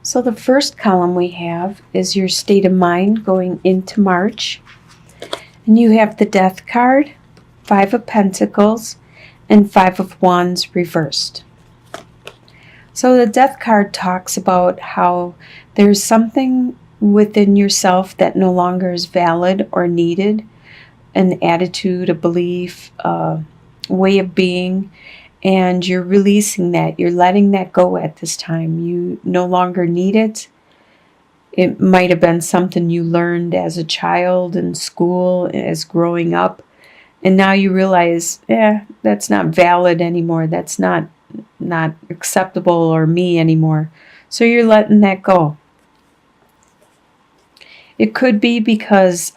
So the first column we have is your state of mind going into March. And you have the Death card, Five of Pentacles, and Five of Wands reversed. So the Death card talks about how there's something within yourself that no longer is valid or needed, an attitude, a belief, a way of being, and you're releasing that. You're letting that go at this time. You no longer need it. It might have been something you learned as a child in school, as growing up, and now you realize, that's not valid anymore. That's not acceptable or me anymore. So you're letting that go. It could be because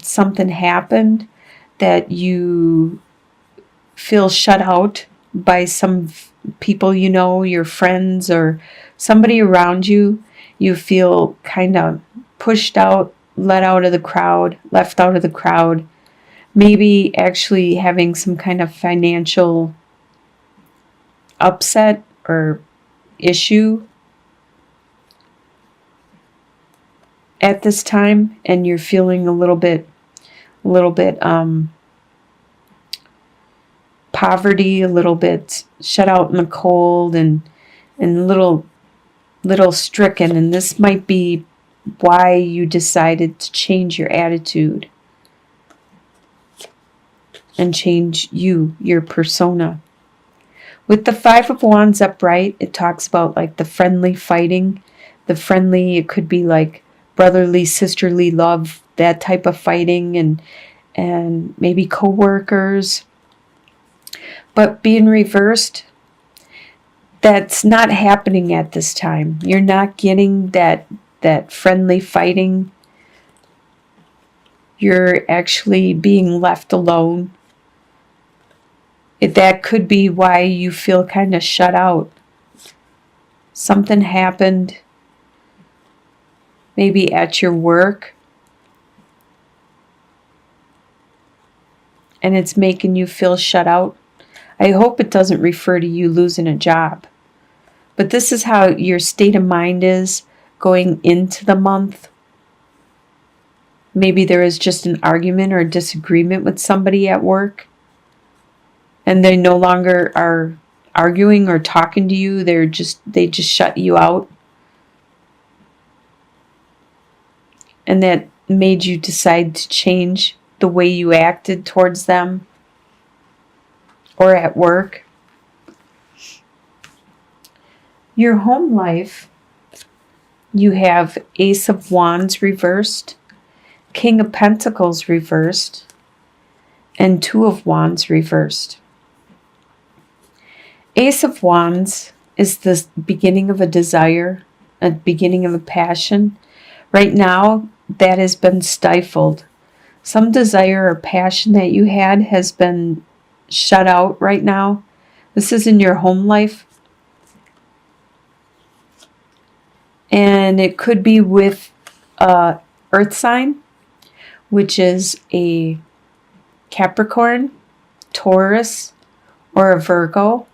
something happened that you feel shut out by some people you know, your friends or somebody around you. You feel kind of pushed out, let out of the crowd, left out of the crowd. Maybe actually having some kind of financial upset or issue at this time, and you're feeling a little bit poverty, a little bit shut out in the cold, and little stricken. And this might be why you decided to change your attitude and change your persona. With the Five of Wands upright, it talks about like the friendly fighting. The friendly, it could be like brotherly, sisterly love, that type of fighting, and maybe co-workers. But being reversed, that's not happening at this time. You're not getting that friendly fighting. You're actually being left alone. That could be why you feel kind of shut out. Something happened, maybe at your work, and it's making you feel shut out. I hope it doesn't refer to you losing a job. But this is how your state of mind is going into the month. Maybe there is just an argument or a disagreement with somebody at work, and they no longer are arguing or talking to you. They just shut you out. And that made you decide to change the way you acted towards them or at work. Your home life, you have Ace of Wands reversed, King of Pentacles reversed, and Two of Wands reversed. Ace of Wands is the beginning of a desire, a beginning of a passion. Right now, that has been stifled. Some desire or passion that you had has been shut out right now. This is in your home life. And it could be with earth sign, which is a Capricorn, Taurus, or a Virgo.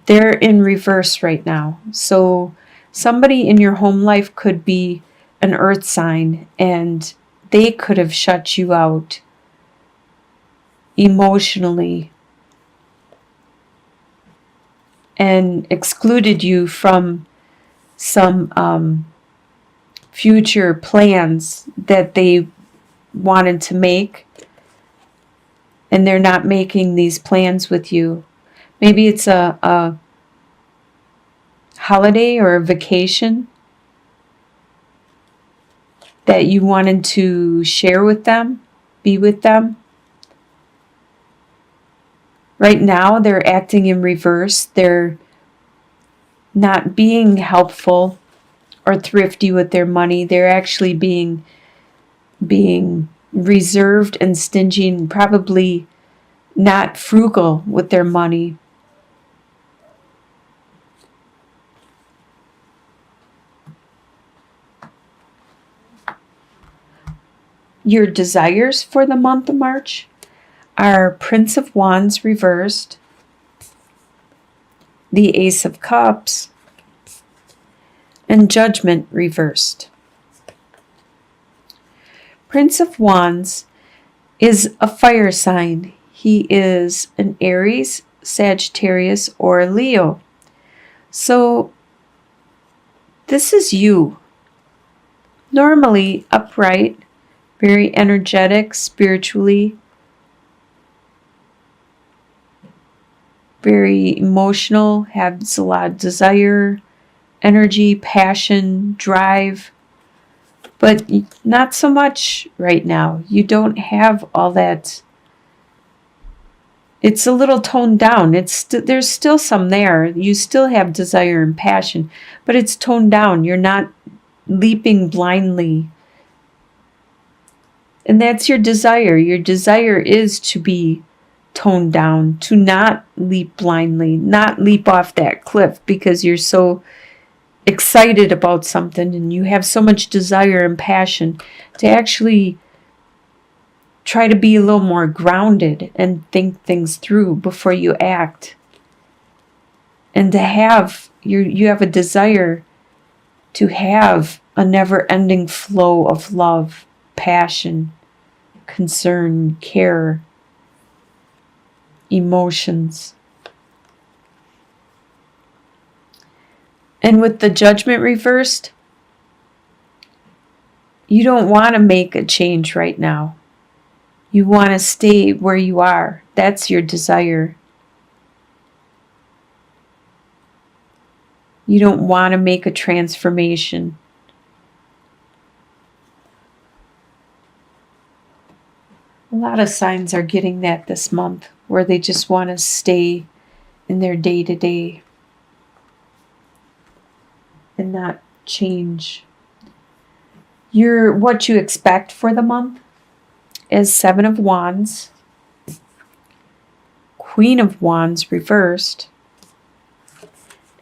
They're in reverse right now. So somebody in your home life could be an earth sign, and they could have shut you out emotionally and excluded you from some future plans that they wanted to make, and they're not making these plans with you. Maybe it's a holiday or a vacation that you wanted to share with them, be with them. Right now, they're acting in reverse. They're not being helpful or thrifty with their money. They're actually being reserved and stingy, and probably not frugal with their money. Your desires for the month of March are Prince of Wands reversed, the Ace of Cups, and Judgment reversed. Prince of Wands is a fire sign. He is an Aries, Sagittarius, or Leo. So this is you. Normally upright, very energetic, spiritually, very emotional, has a lot of desire, energy, passion, drive, but not so much right now. You don't have all that. It's a little toned down. There's still some there. You still have desire and passion, but it's toned down. You're not leaping blindly. And that's your desire. Your desire is to be toned down, to not leap blindly, not leap off that cliff because you're so excited about something and you have so much desire and passion, to actually try to be a little more grounded and think things through before you act. And to have, you have a desire to have a never-ending flow of love, passion, concern, care, emotions. And with the Judgment reversed, you don't want to make a change right now. You want to stay where you are. That's your desire. You don't want to make a transformation. A lot of signs are getting that this month, where they just want to stay in their day-to-day and not change. What you expect for the month is 7 of Wands, Queen of Wands reversed,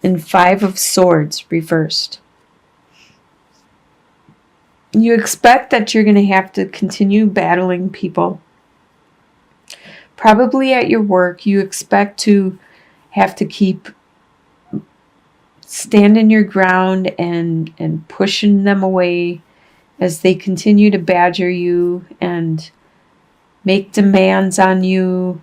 and 5 of Swords reversed. You expect that you're going to have to continue battling people. Probably at your work, you expect to have to keep standing your ground and pushing them away as they continue to badger you and make demands on you.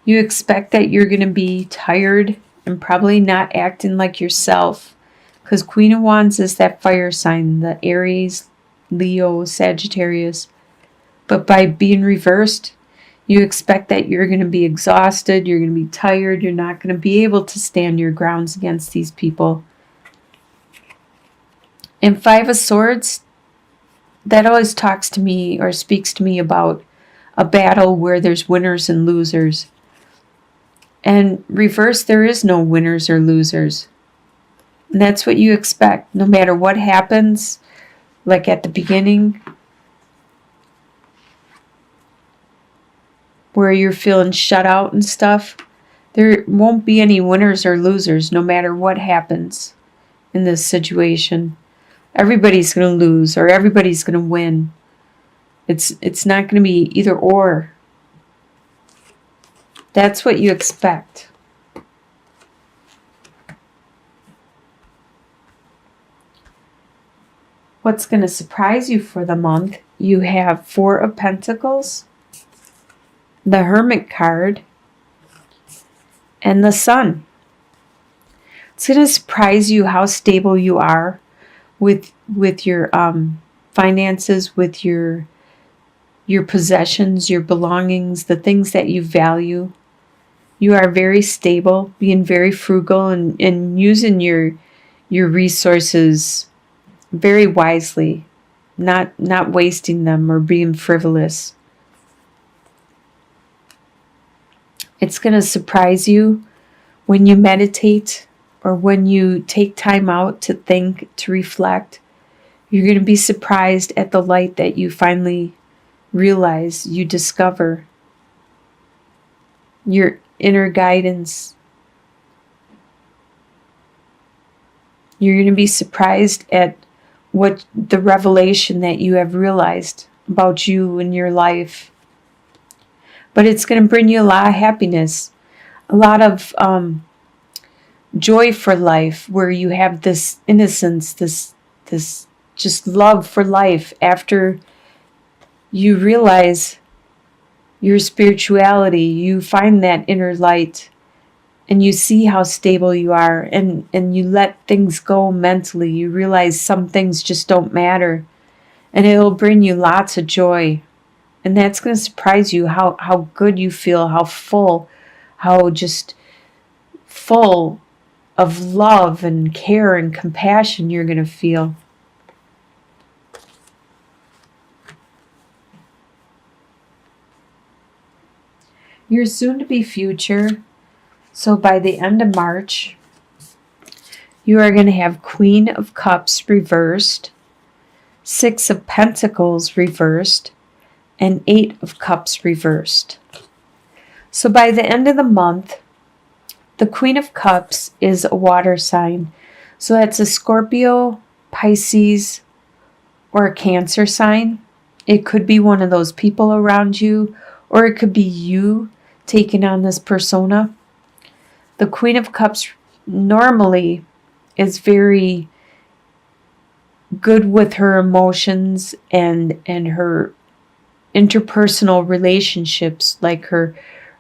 You expect that you're going to be tired and probably not acting like yourself, because Queen of Wands is that fire sign, the Aries, Leo, Sagittarius. But by being reversed, you expect that you're going to be exhausted, you're going to be tired, you're not going to be able to stand your grounds against these people. And 5 of Swords, that always talks to me or speaks to me about a battle where there's winners and losers. And reverse, there is no winners or losers. And that's what you expect. No matter what happens, like at the beginning, where you're feeling shut out and stuff, there won't be any winners or losers no matter what happens in this situation. Everybody's going to lose or everybody's going to win. It's not going to be either or. That's what you expect. What's going to surprise you for the month? You have 4 of Pentacles, the Hermit card, and the Sun. It's going to surprise you how stable you are with your finances, with your possessions, your belongings, the things that you value. You are very stable, being very frugal and using your resources very wisely, not wasting them or being frivolous. It's going to surprise you when you meditate or when you take time out to think, to reflect. You're going to be surprised at the light that you finally realize, you discover. Your inner guidance. You're going to be surprised at what the revelation that you have realized about you and your life. But it's going to bring you a lot of happiness, a lot of joy for life, where you have this innocence, this just love for life after you realize your spirituality, you find that inner light, and you see how stable you are, and you let things go mentally. You realize some things just don't matter, and it'll bring you lots of joy. And that's going to surprise you how good you feel, how full, how just full of love and care and compassion you're going to feel. Your soon to be future. So by the end of March, you are going to have Queen of Cups reversed, Six of Pentacles reversed, and Eight of Cups reversed. So by the end of the month, the Queen of Cups is a water sign. So that's a Scorpio, Pisces, or a Cancer sign. It could be one of those people around you, or it could be you taking on this persona. The Queen of Cups normally is very good with her emotions and her interpersonal relationships, like her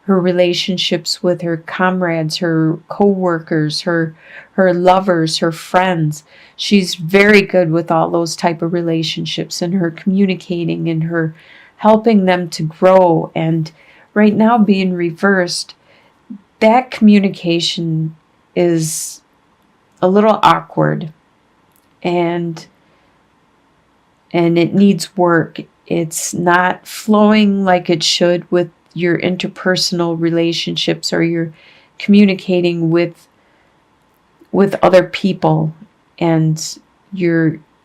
relationships with her comrades, her co-workers, her lovers, her friends. She's very good with all those type of relationships and her communicating and her helping them to grow. And right now being reversed, that communication is a little awkward and it needs work. It's not flowing like it should with your interpersonal relationships, or you're communicating with other people, and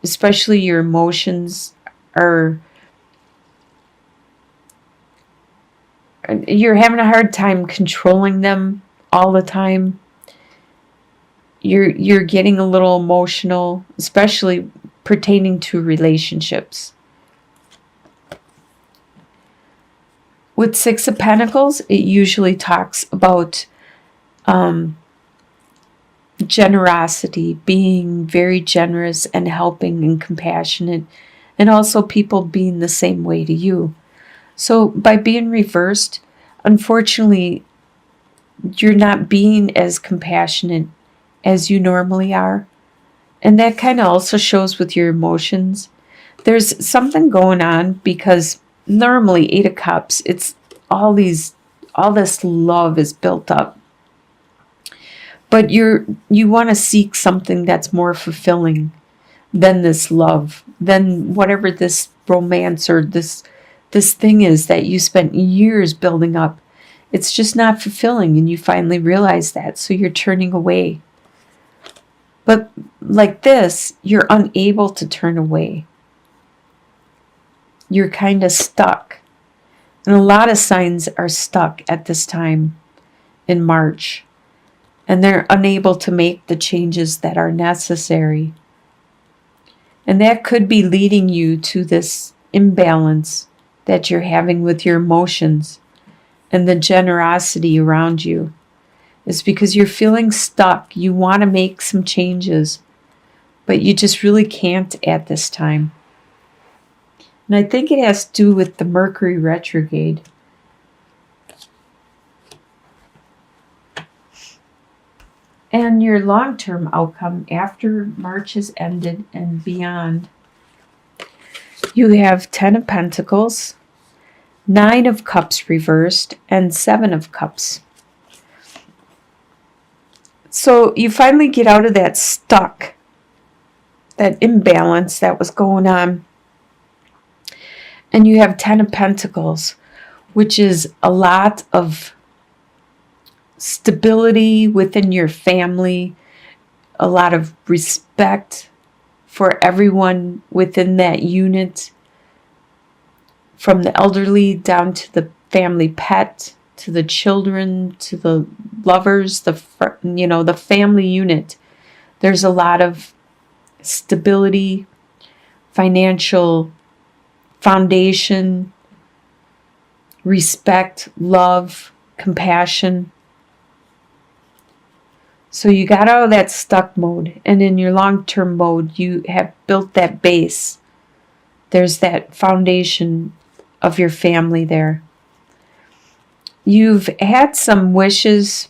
especially your emotions are, you're having a hard time controlling them all the time. You're getting a little emotional, especially pertaining to relationships. With Six of Pentacles, it usually talks about generosity, being very generous and helping and compassionate, and also people being the same way to you. So by being reversed, unfortunately, you're not being as compassionate as you normally are. And that kind of also shows with your emotions. There's something going on, because normally Eight of Cups, it's all this love is built up. But you want to seek something that's more fulfilling than this love, than whatever this romance or this thing is that you spent years building up. It's just not fulfilling, and you finally realize that, so you're turning away. But like this, you're unable to turn away. You're kind of stuck. And a lot of signs are stuck at this time in March, and they're unable to make the changes that are necessary. And that could be leading you to this imbalance that you're having with your emotions and the generosity around you. It's because you're feeling stuck. You want to make some changes, but you just really can't at this time. And I think it has to do with the Mercury retrograde. And your long-term outcome after March has ended and beyond, you have 10 of Pentacles, 9 of Cups reversed, and 7 of Cups. So you finally get out of that stuck, that imbalance that was going on. And you have 10 of Pentacles, which is a lot of stability within your family, a lot of respect for everyone within that unit, from the elderly down to the family pet, to the children, to the lovers, the family unit. There's a lot of stability, financial foundation, respect, love, compassion. So you got out of that stuck mode, and in your long-term mode, you have built that base. There's that foundation of your family there. You've had some wishes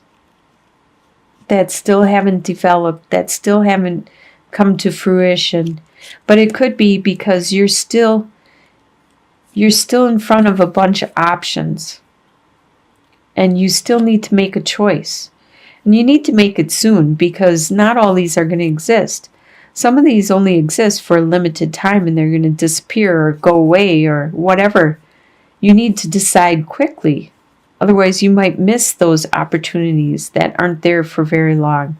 that still haven't developed, that still haven't come to fruition. But it could be because you're still in front of a bunch of options. And you still need to make a choice. And you need to make it soon, because not all these are going to exist. Some of these only exist for a limited time and they're going to disappear or go away or whatever. You need to decide quickly. Otherwise, you might miss those opportunities that aren't there for very long.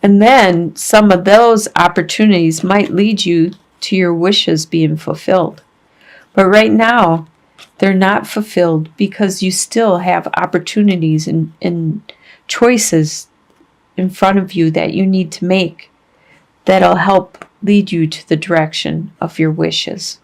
And then some of those opportunities might lead you to your wishes being fulfilled. But right now, they're not fulfilled because you still have opportunities and choices in front of you that you need to make that'll help lead you to the direction of your wishes.